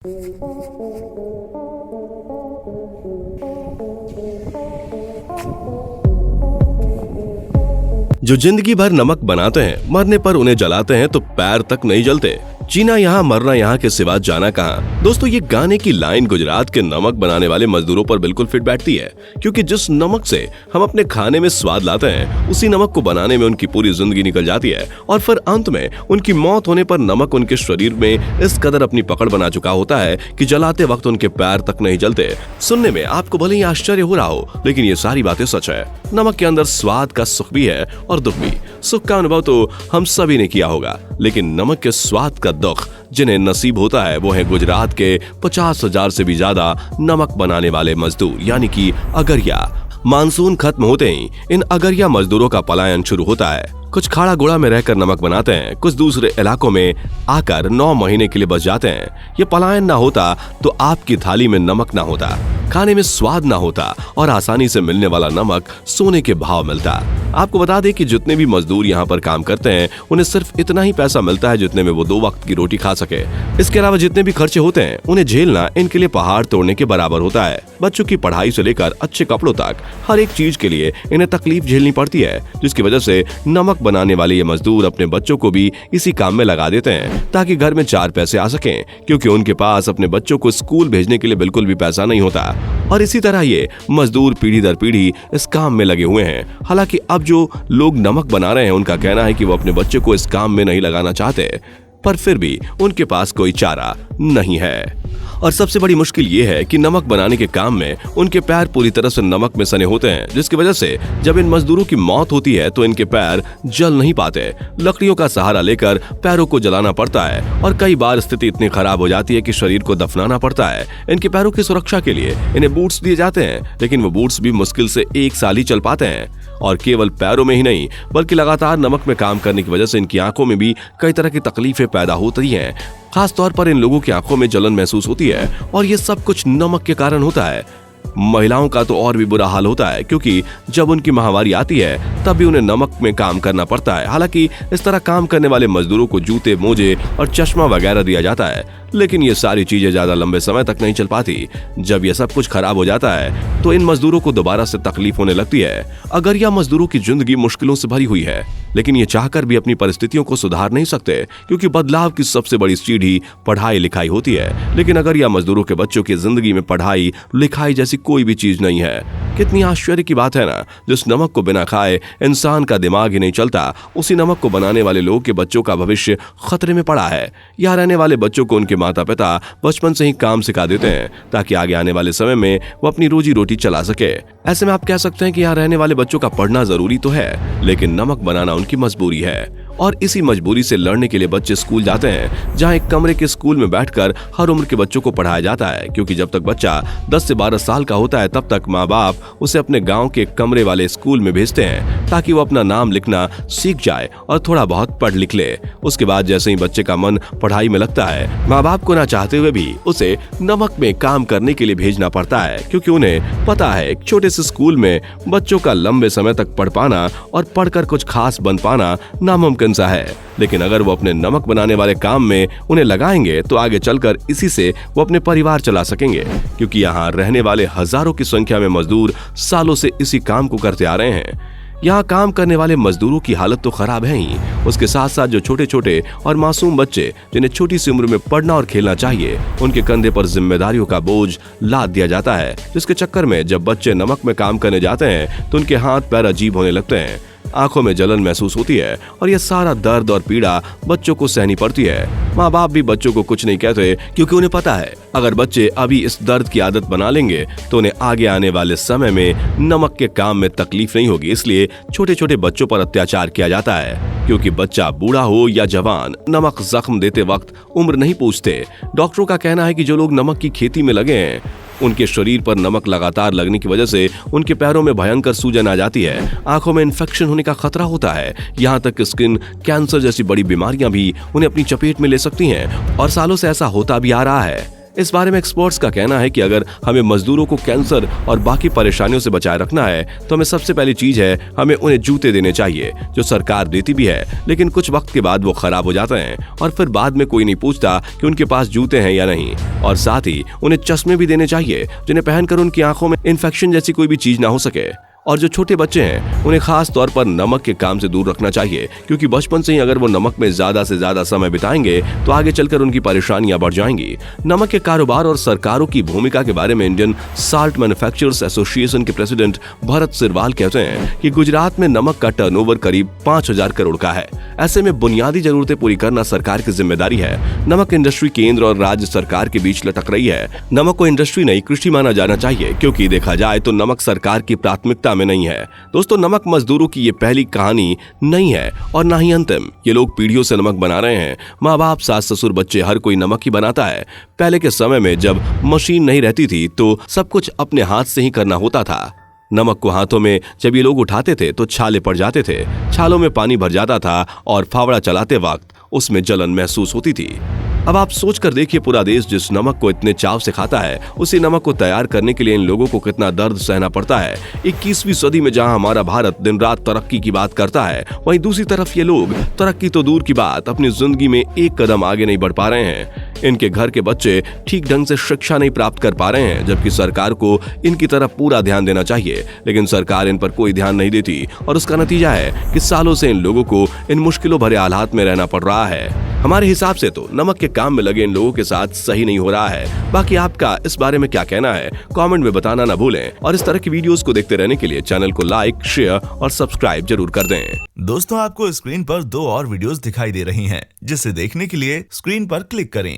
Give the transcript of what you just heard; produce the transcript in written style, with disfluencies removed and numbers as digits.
जो जिंदगी भर नमक बनाते हैं, मरने पर उन्हें जलाते हैं तो पैर तक नहीं जलते। जीना यहाँ मरना यहाँ के सिवा जाना कहाँ। दोस्तों, ये गाने की लाइन गुजरात के नमक बनाने वाले मजदूरों पर बिल्कुल फिट बैठती है, क्योंकि जिस नमक से हम अपने खाने में स्वाद लाते हैं, उसी नमक को बनाने में उनकी पूरी जिंदगी निकल जाती है और फिर अंत में उनकी मौत होने पर नमक उनके शरीर में इस कदर अपनी पकड़ बना चुका होता है कि जलाते वक्त उनके पैर तक नहीं जलते। सुनने में आपको भले ही आश्चर्य हो रहा हो, लेकिन ये सारी बातें सच है। नमक के अंदर स्वाद का सुख भी है और दुख भी। सुख का अनुभव तो हम सभी ने किया होगा, लेकिन नमक के स्वाद का दुख जिन्हें नसीब होता है वो है गुजरात के 50,000 से भी ज्यादा नमक बनाने वाले मजदूर, यानी कि अगरिया। मानसून खत्म होते ही इन अगरिया मजदूरों का पलायन शुरू होता है। कुछ खाड़ा गोड़ा में रहकर नमक बनाते हैं, कुछ दूसरे इलाकों में आकर 9 महीने के लिए बस जाते हैं। ये पलायन ना होता तो आपकी थाली में नमक ना होता, खाने में स्वाद ना होता और आसानी से मिलने वाला नमक सोने के भाव मिलता। आपको बता दें कि जितने भी मजदूर यहाँ पर काम करते हैं, उन्हें सिर्फ इतना ही पैसा मिलता है जितने में वो 2 वक्त की रोटी खा सके। इसके अलावा जितने भी खर्चे होते हैं, उन्हें झेलना इनके लिए पहाड़ तोड़ने के बराबर होता है। बच्चों की पढ़ाई से लेकर अच्छे कपड़ों तक हर एक चीज के लिए इन्हें तकलीफ झेलनी पड़ती है, जिसकी वजह से नमक बनाने वाले ये मजदूर अपने बच्चों को भी इसी काम में लगा देते हैं ताकि घर में 4 पैसे आ सकें, क्योंकि उनके पास अपने बच्चों को स्कूल भेजने के लिए बिल्कुल भी पैसा नहीं होता। और इसी तरह ये मजदूर पीढ़ी दर पीढ़ी इस काम में लगे हुए हैं। हालांकि अब जो लोग नमक बना रहे हैं, उनका कहना है कि वो अपने बच्चों को इस काम में नहीं लगाना चाहते, पर फिर भी उनके पास कोई चारा नहीं है। और सबसे बड़ी मुश्किल ये है कि नमक बनाने के काम में उनके पैर पूरी तरह से नमक में सने होते हैं, जिसकी वजह से जब इन मजदूरों की मौत होती है तो इनके पैर जल नहीं पाते। लकड़ियों का सहारा लेकर पैरों को जलाना पड़ता है और कई बार स्थिति इतनी खराब हो जाती है कि शरीर को दफनाना पड़ता है। इनके पैरों की सुरक्षा के लिए इन्हें बूट्स दिए जाते हैं, लेकिन वो बूट्स भी मुश्किल से 1 साल ही चल पाते हैं। और केवल पैरों में ही नहीं, बल्कि लगातार नमक में काम करने की वजह से इनकी आंखों में भी कई तरह की तकलीफें पैदा होती हैं। खास तौर पर इन लोगों की आंखों में जलन महसूस होती है और ये सब कुछ नमक के कारण होता है। महिलाओं का तो और भी बुरा हाल होता है, क्योंकि जब उनकी माहवारी आती है तब भी उन्हें नमक में काम करना पड़ता है। हालांकि इस तरह काम करने वाले मजदूरों को जूते, मोजे और चश्मा वगैरह दिया जाता है, लेकिन ये सारी चीजें ज्यादा लंबे समय तक नहीं चल पाती। जब ये सब कुछ खराब हो जाता है तो इन मजदूरों को दोबारा से तकलीफ होने लगती है। अगरिया मजदूरों की जिंदगी मुश्किलों से भरी हुई है, लेकिन ये चाहकर भी अपनी परिस्थितियों को सुधार नहीं सकते, क्योंकि बदलाव की सबसे बड़ी सीढ़ी पढ़ाई लिखाई होती है। लेकिन अगरिया मजदूरों के बच्चों की जिंदगी में पढ़ाई लिखाई जैसी कोई भी चीज नहीं है। कितनी आश्चर्य की बात है ना। जिस नमक को बिना खाए इंसान का दिमाग ही नहीं चलता, उसी नमक को बनाने वाले लोग के बच्चों का भविष्य खतरे में पड़ा है। यहाँ रहने वाले बच्चों को उनके माता पिता बचपन से ही काम सिखा देते हैं ताकि आगे आने वाले समय में वो अपनी रोजी रोटी चला सके। ऐसे में आप कह सकते हैं कि यहाँ रहने वाले बच्चों का पढ़ना जरूरी तो है, लेकिन नमक बनाना उनकी मजबूरी है। और इसी मजबूरी से लड़ने के लिए बच्चे स्कूल जाते हैं, जहां एक कमरे के स्कूल में बैठकर हर उम्र के बच्चों को पढ़ाया जाता है, क्योंकि जब तक बच्चा 10 से 12 साल का होता है तब तक माँ बाप उसे अपने गांव के कमरे वाले स्कूल में भेजते हैं ताकि वो अपना नाम लिखना सीख जाए और थोड़ा बहुत पढ़ लिख ले। उसके बाद जैसे ही बच्चे का मन पढ़ाई में लगता है, माँ बाप को ना चाहते हुए भी उसे नमक में काम करने के लिए भेजना पड़ता है, क्योंकि उन्हें पता है एक छोटे से स्कूल में बच्चों का लंबे समय तक पढ़ पाना और पढ़कर कुछ खास बन पाना नामुमकिन सा है। लेकिन अगर वो अपने नमक बनाने वाले काम में उन्हें लगाएंगे तो आगे चलकर इसी से वो अपने परिवार चला सकेंगे, क्योंकि यहाँ रहने वाले हजारों की संख्या में मजदूर सालों से इसी काम को करते आ रहे हैं। यहाँ काम करने वाले मजदूरों की हालत तो खराब है ही, उसके साथ साथ जो छोटे छोटे और मासूम बच्चे जिन्हें छोटी सी उम्र में पढ़ना और खेलना चाहिए, उनके कंधे पर जिम्मेदारियों का बोझ लाद दिया जाता है, जिसके चक्कर में जब बच्चे नमक में काम करने जाते हैं तो उनके हाथ पैर अजीब होने लगते हैं, आंखों में जलन महसूस होती है और यह सारा दर्द और पीड़ा बच्चों को सहनी पड़ती है। माँ बाप भी बच्चों को कुछ नहीं कहते, क्योंकि उन्हें पता है अगर बच्चे अभी इस दर्द की आदत बना लेंगे तो उन्हें आगे आने वाले समय में नमक के काम में तकलीफ नहीं होगी। इसलिए छोटे छोटे बच्चों पर अत्याचार किया जाता है, क्योंकि बच्चा बूढ़ा हो या जवान, नमक जख्म देते वक्त उम्र नहीं पूछते। डॉक्टरों का कहना है कि जो लोग नमक की खेती में लगे हैं, उनके शरीर पर नमक लगातार लगने की वजह से उनके पैरों में भयंकर सूजन आ जाती है, आंखों में इन्फेक्शन होने का खतरा होता है, यहाँ तक स्किन कैंसर जैसी बड़ी बीमारियां भी उन्हें अपनी चपेट में ले सकती हैं, और सालों से ऐसा होता भी आ रहा है। इस बारे में एक्सपर्ट्स का कहना है कि अगर हमें मजदूरों को कैंसर और बाकी परेशानियों से बचाए रखना है तो हमें सबसे पहली चीज है हमें उन्हें जूते देने चाहिए, जो सरकार देती भी है, लेकिन कुछ वक्त के बाद वो खराब हो जाते हैं और फिर बाद में कोई नहीं पूछता कि उनके पास जूते हैं या नहीं। और साथ ही उन्हें चश्मे भी देने चाहिए जिन्हें पहनकर उनकी आंखों में इन्फेक्शन जैसी कोई भी चीज ना हो सके। और जो छोटे बच्चे हैं उन्हें खास तौर पर नमक के काम से दूर रखना चाहिए, क्योंकि बचपन से ही अगर वो नमक में ज्यादा से ज्यादा समय बिताएंगे तो आगे चलकर उनकी परेशानियां बढ़ जाएंगी। नमक के कारोबार और सरकारों की भूमिका के बारे में इंडियन साल्ट मैन्युफैक्चरर्स एसोसिएशन के प्रेसिडेंट भरत सिरवाल कहते हैं कि गुजरात में नमक का टर्नओवर करीब 5,000 करोड़ का है। ऐसे में बुनियादी जरूरतें पूरी करना सरकार की जिम्मेदारी है। नमक इंडस्ट्री केंद्र और राज्य सरकार के बीच लटक रही है। नमक को इंडस्ट्री नहीं कृषि माना जाना चाहिए, क्योंकि देखा जाए तो नमक सरकार की प्राथमिकता में नहीं है। दोस्तों, नमक मजदूरों की ये पहली कहानी नहीं है और ना ही अंतिम। ये लोग पीढ़ियों से नमक बना रहे हैं। माँ बाप, सास ससुर, बच्चे, हर कोई नमक ही बनाता है। पहले के समय में जब मशीन नहीं रहती थी तो सब कुछ अपने हाथ से ही करना होता था। नमक को हाथों में जब ये लोग उठाते थे तो छाले पड़ जाते थे, छालों में पानी भर जाता था और फावड़ा चलाते वक्त उसमें जलन महसूस होती थी। अब आप सोच कर देखिए, पूरा देश जिस नमक को इतने चाव से खाता है, उसी नमक को तैयार करने के लिए इन लोगों को कितना दर्द सहना पड़ता है। 21वीं सदी में जहां हमारा भारत दिन रात तरक्की की बात करता है, वहीं दूसरी तरफ ये लोग तरक्की तो दूर की बात, अपनी जिंदगी में एक कदम आगे नहीं बढ़ पा रहे हैं। इनके घर के बच्चे ठीक ढंग से शिक्षा नहीं प्राप्त कर पा रहे हैं, जबकि सरकार को इनकी तरफ पूरा ध्यान देना चाहिए, लेकिन सरकार इन पर कोई ध्यान नहीं देती और उसका नतीजा है कि सालों से इन लोगों को इन मुश्किलों भरे हालात में रहना पड़ रहा है। हमारे हिसाब से तो नमक के काम में लगे इन लोगों के साथ सही नहीं हो रहा है। बाकी आपका इस बारे में क्या कहना है, कमेंट में बताना ना भूलें और इस तरह की वीडियोस को देखते रहने के लिए चैनल को लाइक, शेयर और सब्सक्राइब जरूर कर दें। दोस्तों, आपको स्क्रीन पर 2 और वीडियोस दिखाई दे रही हैं, जिसे देखने के लिए स्क्रीन पर क्लिक करें।